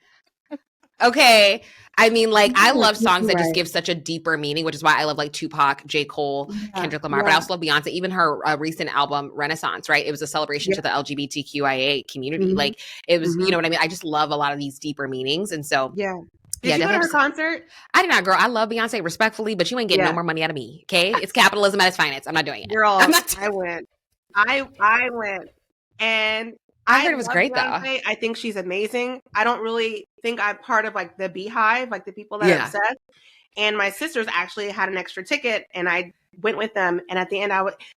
[SPEAKER 2] Okay. I mean, like, I love songs that just give such a deeper meaning, which is why I love, like, Tupac, J. Cole, Kendrick Lamar, but I also love Beyonce. Even her recent album, Renaissance, right? It was a celebration to the LGBTQIA community. Like, it was, you know what I mean? I just love a lot of these deeper meanings. And so,
[SPEAKER 1] Did you go to her concert?
[SPEAKER 2] I did not, girl. I love Beyonce respectfully, but you ain't getting no more money out of me, okay? It's capitalism at its finest. I'm not doing it.
[SPEAKER 1] Girl, I went. I went. And
[SPEAKER 2] I heard it was great,
[SPEAKER 1] Beyonce.
[SPEAKER 2] though.
[SPEAKER 1] I think she's amazing. I don't really think I'm part of like the beehive, like the people that are obsessed. And my sisters actually had an extra ticket, and I went with them. And at the end,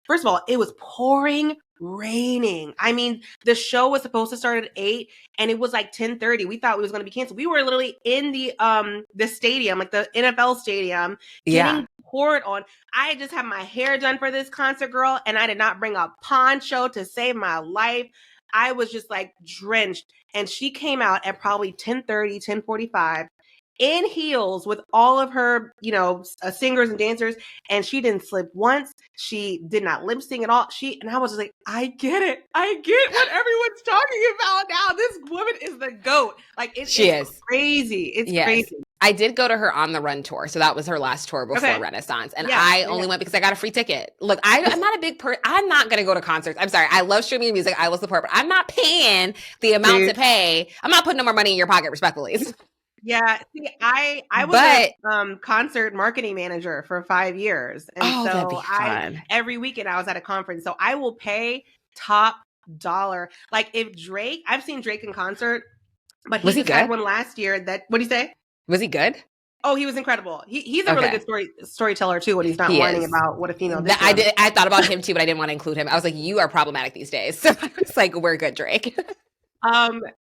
[SPEAKER 1] first of all, it was pouring raining. I mean, the show was supposed to start at 8, and it was like 10:30. We thought it was going to be canceled. We were literally in the stadium, like the NFL stadium, getting poured on. I had just had my hair done for this concert, girl, and I did not bring a poncho to save my life. I was just like drenched. And she came out at probably 10:30, 10:45 in heels with all of her, singers and dancers. And she didn't slip once. She did not lip sync at all. And I was just like, I get it. I get what everyone's talking about now. This woman is the GOAT. Like, it's crazy. It's crazy.
[SPEAKER 2] I did go to her On the Run tour. So that was her last tour before Renaissance. And I only went because I got a free ticket. Look, I'm not a big person. I'm not going to go to concerts. I'm sorry. I love streaming music. I will support, but I'm not paying the amount to pay. I'm not putting no more money in your pocket, respectfully.
[SPEAKER 1] Yeah. See, I was a concert marketing manager for 5 years. And
[SPEAKER 2] that'd be fun.
[SPEAKER 1] Every weekend I was at a conference. So I will pay top dollar. Like if Drake, I've seen Drake in concert, but he had one last year what do you say?
[SPEAKER 2] Was he good?
[SPEAKER 1] Oh, he was incredible. He's a really good storyteller too when he's not whining about what a female did.
[SPEAKER 2] I thought about him too, but I didn't want to include him. I was like, you are problematic these days. So I was like, we're good, Drake.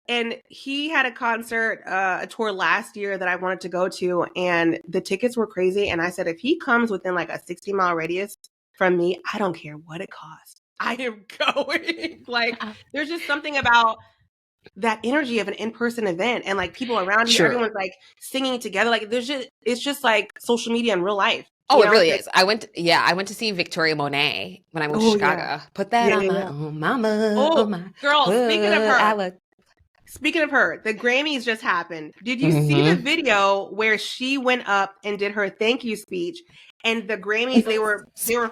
[SPEAKER 1] And he had a concert, a tour last year that I wanted to go to, and the tickets were crazy. And I said, if he comes within like a 60-mile radius from me, I don't care what it costs. I am going. Like, there's just something about that energy of an in-person event and like people around you, everyone's like singing together. Like it's just like social media in real life.
[SPEAKER 2] Oh, it really is. I went to see Victoria Monet when I moved to Chicago. Yeah. Put that on my own mama.
[SPEAKER 1] Oh, my girl, speaking of her, the Grammys just happened. Did you see the video where she went up and did her thank you speech? And the Grammys, they were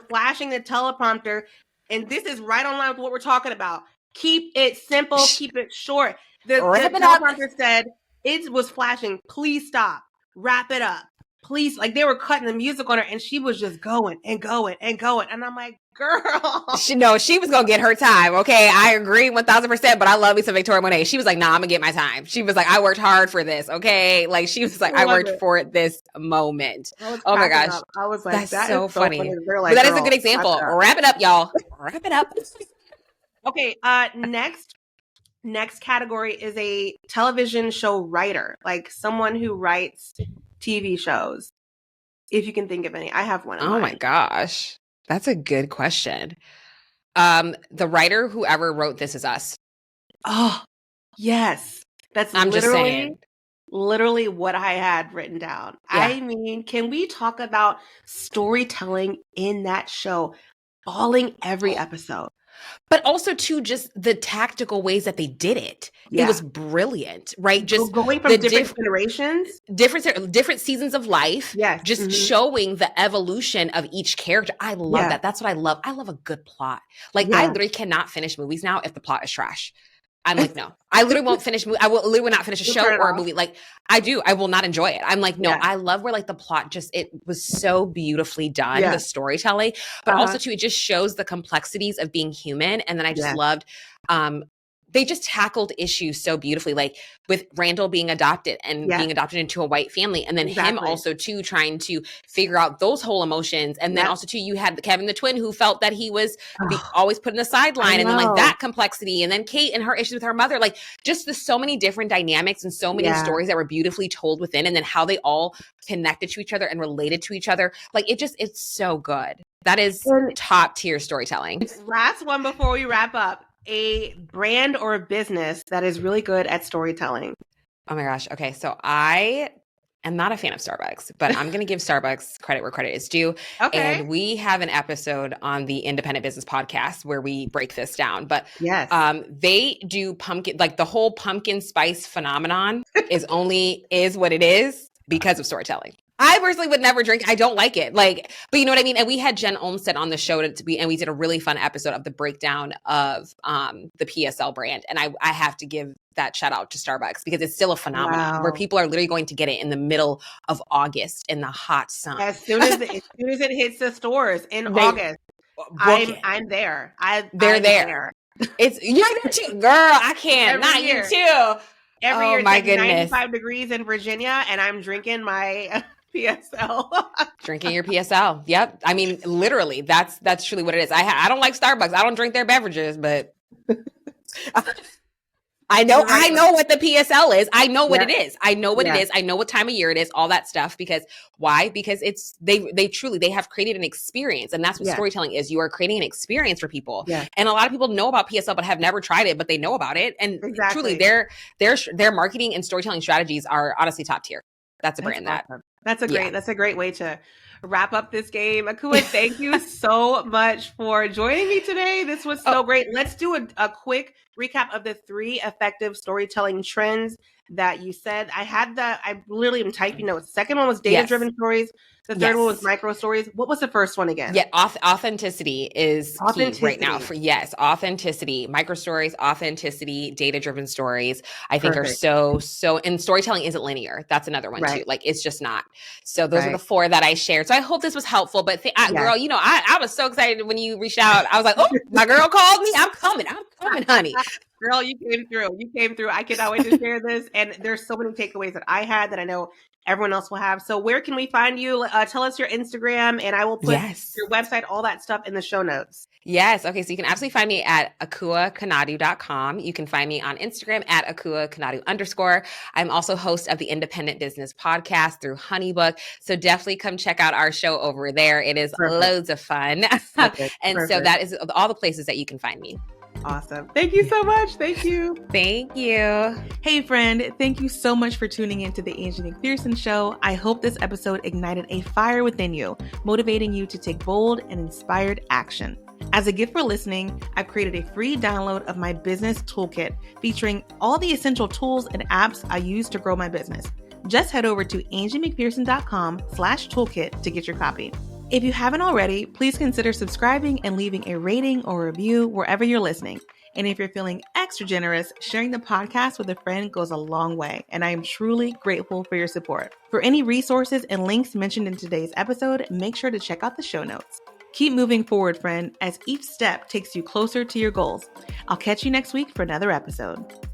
[SPEAKER 1] flashing the teleprompter, and this is right on line with what we're talking about. Keep it simple. Keep it short. The teleprompter said it was flashing. Please stop. Wrap it up. Please. Like they were cutting the music on her, and she was just going and going and going. And I'm like, girl.
[SPEAKER 2] She was going to get her time. Okay. I agree 1000%, but I love me some Victoria Monet. She was like, nah, I'm going to get my time. She was like, I worked hard for this. Okay. Like she was like, I worked for this moment. Oh my gosh.
[SPEAKER 1] I was like,
[SPEAKER 2] that's so funny.
[SPEAKER 1] Like,
[SPEAKER 2] but that is a good example. Wrap it up, y'all. Wrap it up.
[SPEAKER 1] Okay, next category is a television show writer, like someone who writes TV shows. If you can think of any, I have one.
[SPEAKER 2] Oh my gosh, that's a good question. The writer, whoever wrote This Is Us.
[SPEAKER 1] Oh, yes, that's literally what I had written down. Yeah. I mean, can we talk about storytelling in that show? Bawling every episode.
[SPEAKER 2] But also, too, just the tactical ways that they did it. Yeah. It was brilliant, right? Just
[SPEAKER 1] going from different generations.
[SPEAKER 2] Different seasons of life.
[SPEAKER 1] Yes.
[SPEAKER 2] Just showing the evolution of each character. I love that. That's what I love. I love a good plot. Like, I literally cannot finish movies now if the plot is trash. I'm like, no. I literally won't finish. I will literally not finish a show or a movie. Like, I do. I will not enjoy it. I'm like, no. I love where like the plot it was so beautifully done, the storytelling, but also too, it just shows the complexities of being human. And then I just loved they just tackled issues so beautifully, like with Randall being adopted and being adopted into a white family. And then him also too, trying to figure out those whole emotions. And then also too, you had Kevin, the twin, who felt that he was always put in the sideline, and then like that complexity. And then Kate and her issues with her mother, like just the so many different dynamics and so many stories that were beautifully told within, and then how they all connected to each other and related to each other. Like it's so good. That is top tier storytelling.
[SPEAKER 1] Last one before we wrap up. A brand or a business that is really good at storytelling.
[SPEAKER 2] Oh my gosh. Okay. So I am not a fan of Starbucks, but I'm going to give Starbucks credit where credit is due.
[SPEAKER 1] Okay.
[SPEAKER 2] And we have an episode on the Independent Business Podcast where we break this down. But they do pumpkin, like the whole pumpkin spice phenomenon is what it is because of storytelling. I personally would never drink. I don't like it. Like, but you know what I mean? And we had Jen Olmstead on the show and we did a really fun episode of the breakdown of the PSL brand. And I have to give that shout out to Starbucks because it's still a phenomenon where people are literally going to get it in the middle of August in the hot sun.
[SPEAKER 1] As soon as it hits the stores in August, I'm there. They're
[SPEAKER 2] there. It's you're there too, girl. I can't. Not you too.
[SPEAKER 1] Every year, it's like 95 degrees in Virginia, and I'm drinking my PSL.
[SPEAKER 2] Drinking your PSL. Yep. I mean, literally, that's truly what it is. I don't like Starbucks. I don't drink their beverages, but I know what the PSL is. I know what it is. I know what it is. I know what time of year it is, all that stuff. Because why? Because they truly have created an experience. And that's what storytelling is. You are creating an experience for people. Yeah. And a lot of people know about PSL, but have never tried it, but they know about it. And truly their marketing and storytelling strategies are honestly top tier. That's a brand
[SPEAKER 1] that's a great way to wrap up this game. Akua, thank you so much for joining me today. This was so great. Let's do a quick recap of the 3 effective storytelling trends that you said. I literally am typing notes. Second one was data-driven stories. The third one was micro stories. What was the first one again?
[SPEAKER 2] Yeah, authenticity is key right now. Authenticity, micro stories, authenticity, data-driven stories. I think are so. And storytelling isn't linear. That's another one too. Like it's just not. So those are the 4 that I shared. So I hope this was helpful. But girl, you know, I was so excited when you reached out. I was like, oh, my girl called me. I'm coming, honey.
[SPEAKER 1] Girl, you came through. I cannot wait to share this. And there's so many takeaways that I had that I know everyone else will have. So where can we find you? Tell us your Instagram, and I will put your website, all that stuff in the show notes.
[SPEAKER 2] Yes. Okay. So you can absolutely find me at akuakonadu.com. You can find me on Instagram at akuakonadu_. I'm also host of the Independent Business Podcast through Honeybook. So definitely come check out our show over there. It is loads of fun. And so that is all the places that you can find me.
[SPEAKER 1] Awesome. Thank you so much. Thank you.
[SPEAKER 2] Thank you.
[SPEAKER 1] Hey, friend. Thank you so much for tuning into the Angie McPherson Show. I hope this episode ignited a fire within you, motivating you to take bold and inspired action. As a gift for listening, I've created a free download of my business toolkit featuring all the essential tools and apps I use to grow my business. Just head over to angiemcpherson.com/toolkit to get your copy. If you haven't already, please consider subscribing and leaving a rating or review wherever you're listening. And if you're feeling extra generous, sharing the podcast with a friend goes a long way, and I am truly grateful for your support. For any resources and links mentioned in today's episode, make sure to check out the show notes. Keep moving forward, friend, as each step takes you closer to your goals. I'll catch you next week for another episode.